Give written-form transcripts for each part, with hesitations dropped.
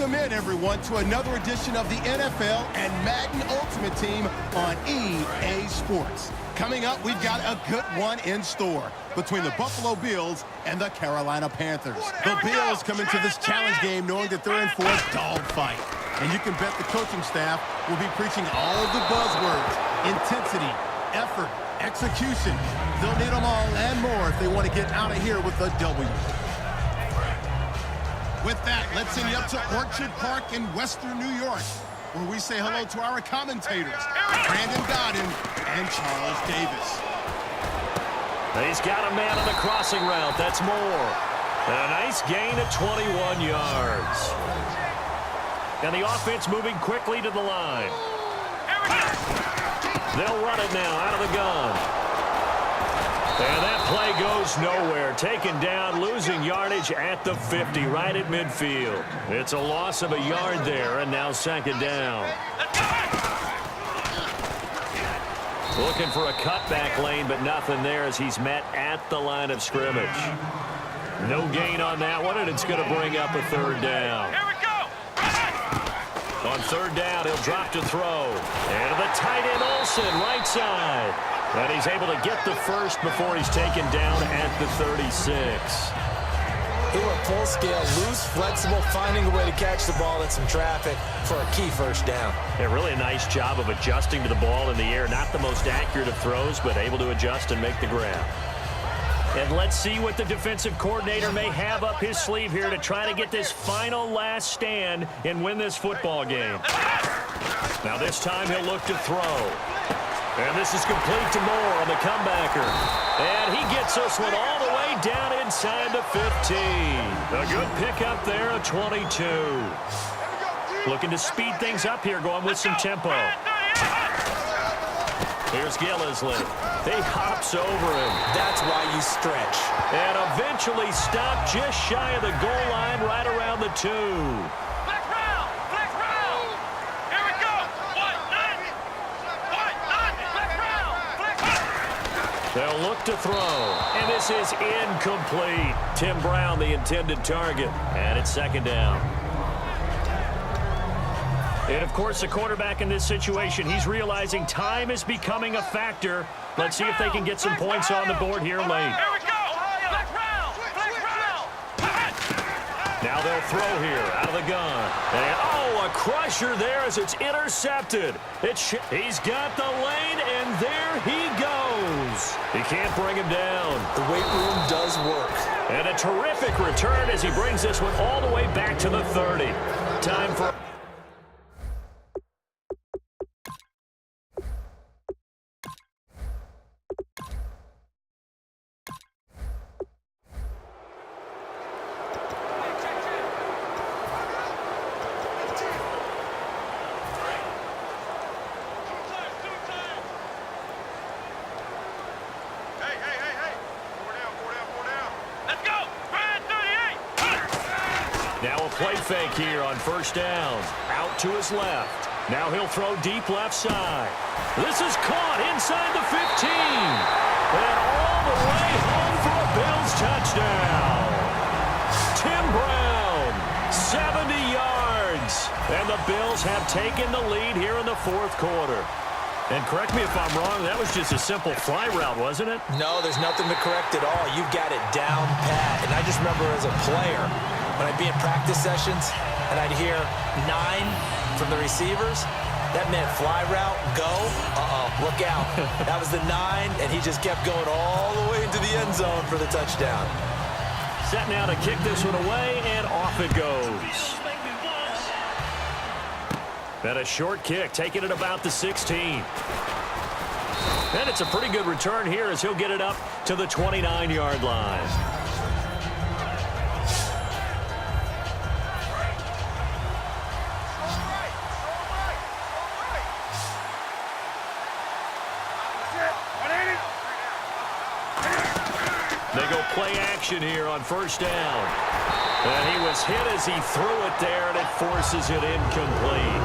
Welcome in, everyone, to another edition of the NFL and Madden Ultimate Team on EA Sports. Coming up, we've got a good one in store between the Buffalo Bills and the Carolina Panthers. The Bills come into this challenge game knowing that they're in for a dogfight. And you can bet the coaching staff will be preaching all of the buzzwords: intensity, effort, execution. They'll need them all and more if they want to get out of here with a W. With that, let's send you up to Orchard Park in Western New York, where we say hello to our commentators, Brandon Godden and Charles Davis. He's got a man on the crossing route. That's Moore. And a nice gain of 21 yards. And the offense moving quickly to the line. They'll run it now out of the gun. And that play goes nowhere. Taken down, losing yardage at the 50, right at midfield. It's a loss of a yard there, and now second down. Looking for a cutback lane, but nothing there as he's met at the line of scrimmage. No gain on that one, and it's going to bring up a third down. Here we go. On third down, he'll drop to throw. And the tight end Olsen, right side. And he's able to get the first before he's taken down at the 36. He went full scale, loose, flexible, finding a way to catch the ball in some traffic for a key first down. Yeah, really a nice job of adjusting to the ball in the air. Not the most accurate of throws, but able to adjust and make the grab. And let's see what the defensive coordinator may have up his sleeve here to try to get this final last stand and win this football game. Now this time he'll look to throw. And this is complete to Moore on the comebacker. And he gets this one all the way down inside the 15. A good pickup there of 22. Looking to speed things up here, going with some tempo. Here's Gillislee. He hops over him. That's why you stretch. And eventually stopped just shy of the goal line right around the 2. Black round. Black round. Here we go. White nine. Black round. Black round. They'll look to throw. And this is incomplete. Tim Brown, the intended target. And it's second down. And, of course, the quarterback in this situation, he's realizing time is becoming a factor. Let's see if they can get some points on the board here late. Here we go. Black round. Black round. Now they'll throw here out of the gun. And, oh, a crusher there as it's intercepted. He's got the lane, and there he goes. He can't bring him down. The weight room does work. And a terrific return as he brings this one all the way back to the 30. Time for... Play fake here on first down. Out to his left. Now he'll throw deep left side. This is caught inside the 15. And all the way home for a Bills touchdown. Tim Brown, 70 yards. And the Bills have taken the lead here in the fourth quarter. And correct me if I'm wrong, that was just a simple fly route, wasn't it? No, there's nothing to correct at all. You've got it down pat. And I just remember as a player, when I'd be in practice sessions and I'd hear 9 from the receivers, that meant fly route, go, look out. That was the 9, and he just kept going all the way into the end zone for the touchdown. Set now to kick this one away, and off it goes. And a short kick, taking it about the 16. And it's a pretty good return here as he'll get it up to the 29-yard line. They go play action here on first down. And he was hit as he threw it there, and it forces it incomplete.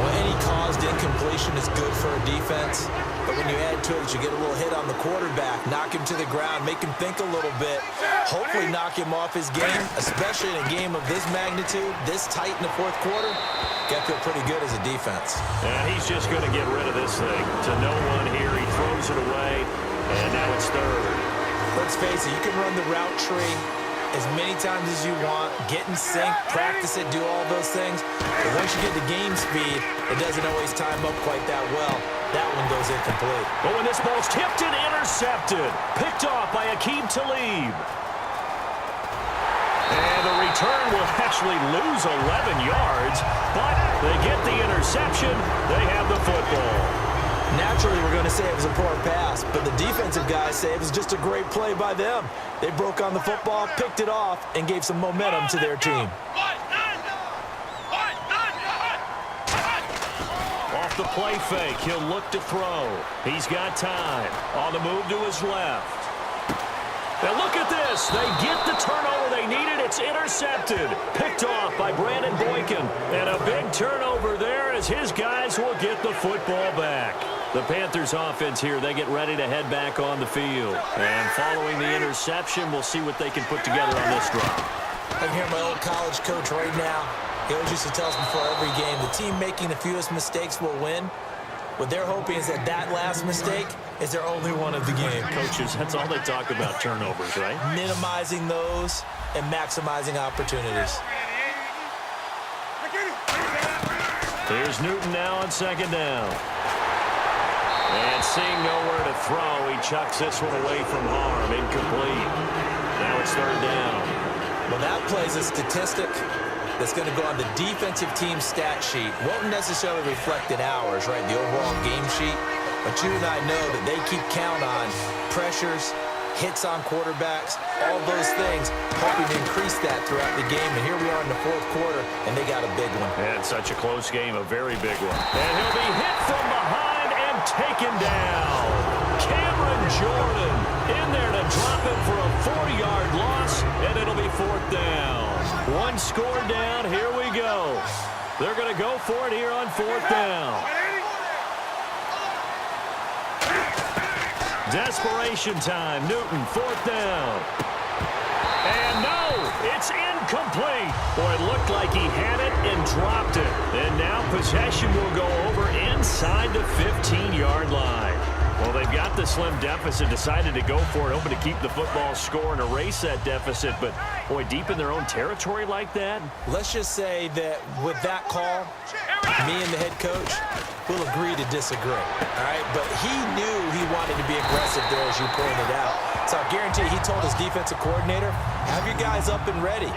Well, any caused incompletion is good for a defense, but when you add to it that you get a little hit on the quarterback, knock him to the ground, make him think a little bit, hopefully knock him off his game, especially in a game of this magnitude, this tight in the fourth quarter, got to feel pretty good as a defense. And he's just going to get rid of this thing to no one here. He throws it away, and now it's third. Let's face it, you can run the route tree as many times as you want, get in sync, practice it, do all those things. But once you get to game speed, it doesn't always time up quite that well. That one goes incomplete. But when this ball's tipped and intercepted, picked off by Aqib Talib. And the return will actually lose 11 yards, but they get the interception. They have the football. Naturally, we're going to say it was a poor pass, but the defensive guys say it was just a great play by them. They broke on the football, picked it off, and gave some momentum to their team. Off the play fake, he'll look to throw. He's got time. On the move to his left. Now look at this. They get the turnover they needed. It's intercepted. Picked off by Brandon Boykin. And a big turnover there as his guys will get the football back. The Panthers offense here, they get ready to head back on the field. And following the interception, we'll see what they can put together on this drive. I can hear my old college coach right now. He always used to tell us before every game, the team making the fewest mistakes will win. What they're hoping is that that last mistake is their only one of the game. Coaches, that's all they talk about, turnovers, right? Minimizing those and maximizing opportunities. Here's Newton now on second down. And seeing nowhere to throw, he chucks this one away from harm. Incomplete. Now it's third down. Well, that plays a statistic that's going to go on the defensive team stat sheet. Won't necessarily reflect in ours, right, the overall game sheet. But you and I know that they keep count on pressures, hits on quarterbacks, all those things, hoping to increase that throughout the game. And here we are in the fourth quarter, and they got a big one. And such a close game, a very big one. And he'll be hit from behind and taken down. Cameron Jordan in there to drop him for a 4-yard loss, and it'll be fourth down. One score down, here we go. They're going to go for it here on fourth down. Desperation time. Newton, fourth down. And no, it's incomplete. Boy, it looked like he had it and dropped it. And now possession will go over inside the 15-yard line. Well, they've got the slim deficit, decided to go for it, hoping to keep the football score and erase that deficit. But, boy, deep in their own territory like that. Let's just say that with that call, me and the head coach will agree to disagree, all right? But he knew he wanted to be aggressive there, as you pointed out. So I guarantee he told his defensive coordinator, have your guys up and ready.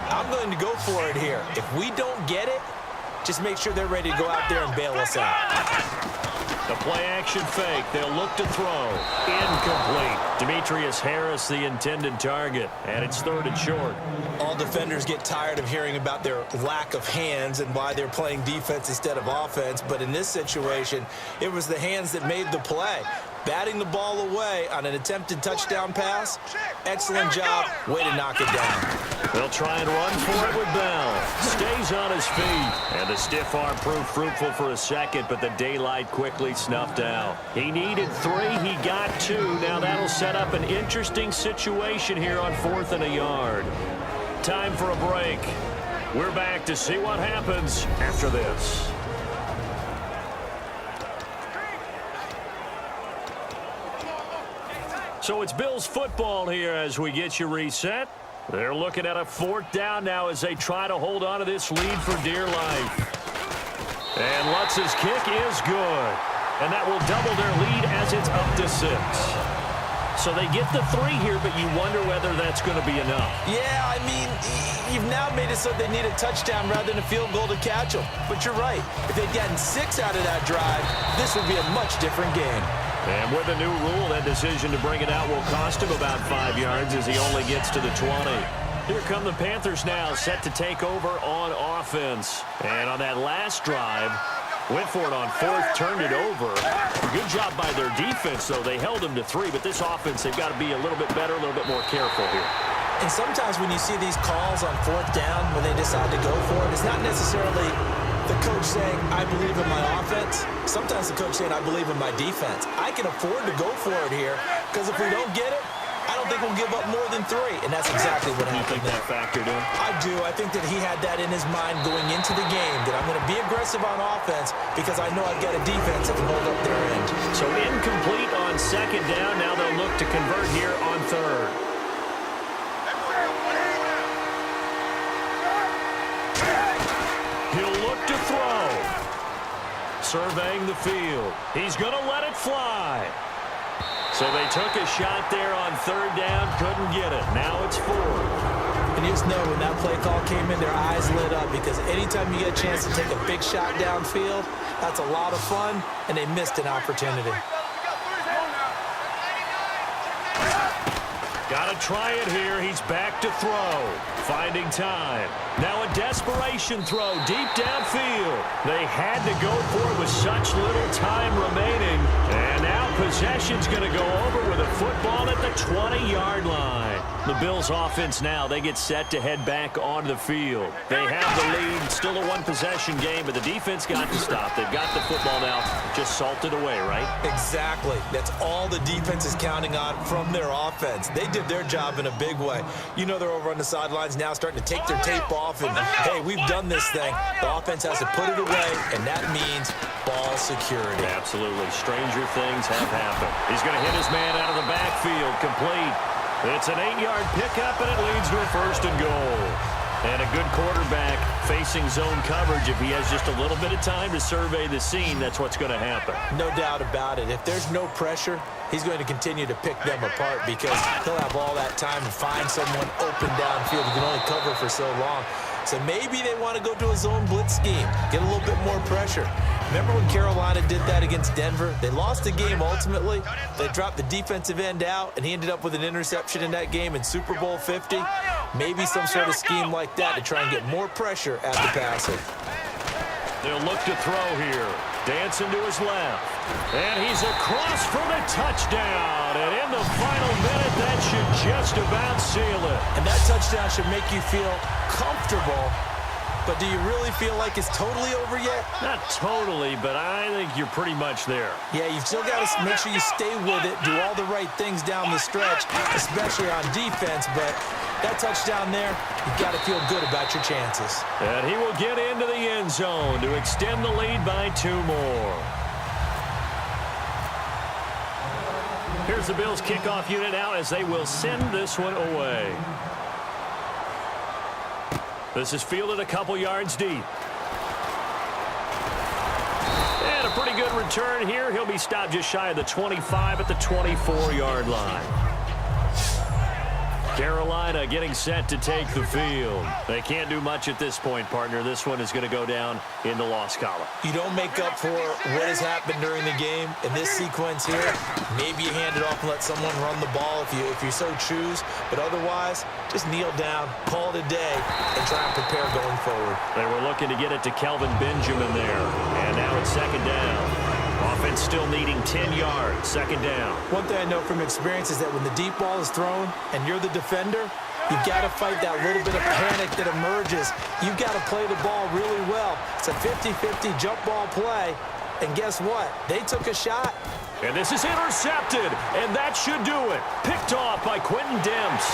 I'm going to go for it here. If we don't get it, just make sure they're ready to go out there and bail us out. The play-action fake. They'll look to throw. Incomplete. Demetrius Harris, the intended target. And it's third and short. All defenders get tired of hearing about their lack of hands and why they're playing defense instead of offense. But in this situation, it was the hands that made the play. Batting the ball away on an attempted touchdown pass. Excellent job. Way to knock it down. They'll try and run for it with Bell. Stays on his feet. And the stiff arm proved fruitful for a second, but the daylight quickly snuffed out. He needed 3. He got 2. Now that'll set up an interesting situation here on 4th and a yard. Time for a break. We're back to see what happens after this. So it's Bills football here as we get you reset. They're looking at a 4th down now as they try to hold on to this lead for dear life. And Lutz's kick is good. And that will double their lead as it's up to 6. So they get the 3 here, but you wonder whether that's going to be enough. Yeah, I mean, you've now made it so they need a touchdown rather than a field goal to catch them. But you're right. If they'd gotten 6 out of that drive, this would be a much different game. And with a new rule, that decision to bring it out will cost him about 5 yards as he only gets to the 20. Here come the Panthers now, set to take over on offense. And on that last drive, went for it on 4th, turned it over. Good job by their defense, though. They held them to 3, but this offense, they've got to be a little bit better, a little bit more careful here. And sometimes when you see these calls on 4th down, when they decide to go for it, it's not necessarily the coach saying, I believe in my offense. Sometimes the coach saying, I believe in my defense. I can afford to go for it here because if we don't get it, I don't think we'll give up more than 3. And that's exactly what happened. You think that factored in? I do. I think that he had that in his mind going into the game, that I'm going to be aggressive on offense because I know I've got a defense that can hold up their end. So incomplete on second down. Now they'll look to convert here on third. He'll look to throw. Surveying the field. He's going to let it fly. So they took a shot there on third down, couldn't get it. Now it's 4. And you just know when that play call came in, their eyes lit up because anytime you get a chance to take a big shot downfield, that's a lot of fun, and they missed an opportunity. Got to try it here. He's back to throw. Finding time. Now a desperation throw deep downfield. They had to go for it with such little time remaining. And now possession's going to go over with a football at the 20-yard line. The Bills offense now, they get set to head back on the field. They have the lead. Still a one-possession game, but the defense got to stop. They've got the football now just salted away, right? Exactly. That's all the defense is counting on from their offense. They did their job in a big way. You know they're over on the sidelines now starting to take their tape off and, hey, we've done this thing. The offense has to put it away, and that means ball security. Absolutely. Stranger things have happened. He's going to hit his man out of the backfield. Complete. It's an 8-yard pickup, and it leads to a 1st and goal. And a good quarterback facing zone coverage. If he has just a little bit of time to survey the scene, that's what's going to happen. No doubt about it. If there's no pressure, he's going to continue to pick them apart because he'll have all that time to find someone open downfield. He can only cover for so long. So maybe they want to go to a zone blitz scheme, get a little bit more pressure. Remember when Carolina did that against Denver? They lost the game ultimately. They dropped the defensive end out, and he ended up with an interception in that game in Super Bowl 50. Maybe some sort of scheme like that to try and get more pressure at the passer. They'll look to throw here. Dancing to his left. And he's across for the touchdown. And in the final minute, that should just about seal it. And that touchdown should make you feel comfortable. But do you really feel like it's totally over yet? Not totally, but I think you're pretty much there. Yeah, you've still got to make sure you stay with it, do all the right things down the stretch, especially on defense. But that touchdown there, you've got to feel good about your chances. And he will get into the end zone to extend the lead by 2 more. Here's the Bills kickoff unit out as they will send this one away. This is fielded a couple yards deep. And a pretty good return here. He'll be stopped just shy of the 25 at the 24-yard line. Carolina getting set to take the field. They can't do much at this point, partner. This one is going to go down in the loss column. You don't make up for what has happened during the game in this sequence here. Maybe you hand it off and let someone run the ball if you so choose. But otherwise, just kneel down, call it a day, and try and prepare going forward. They were looking to get it to Kelvin Benjamin there. And now it's 2nd down. Offense still needing 10 yards, 2nd down. One thing I know from experience is that when the deep ball is thrown and you're the defender, you've got to fight that little bit of panic that emerges. You've got to play the ball really well. It's a 50-50 jump ball play. And guess what? They took a shot. And this is intercepted, and that should do it. Picked off by Quentin Demps.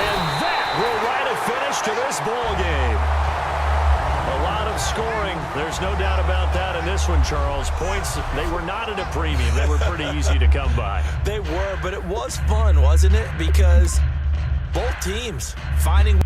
And that will write a finish to this ball game. A lot of scoring. There's no doubt about that in this one, Charles. Points, they were not at a premium. They were pretty easy to come by. They were, but it was fun, wasn't it? Because both teams finding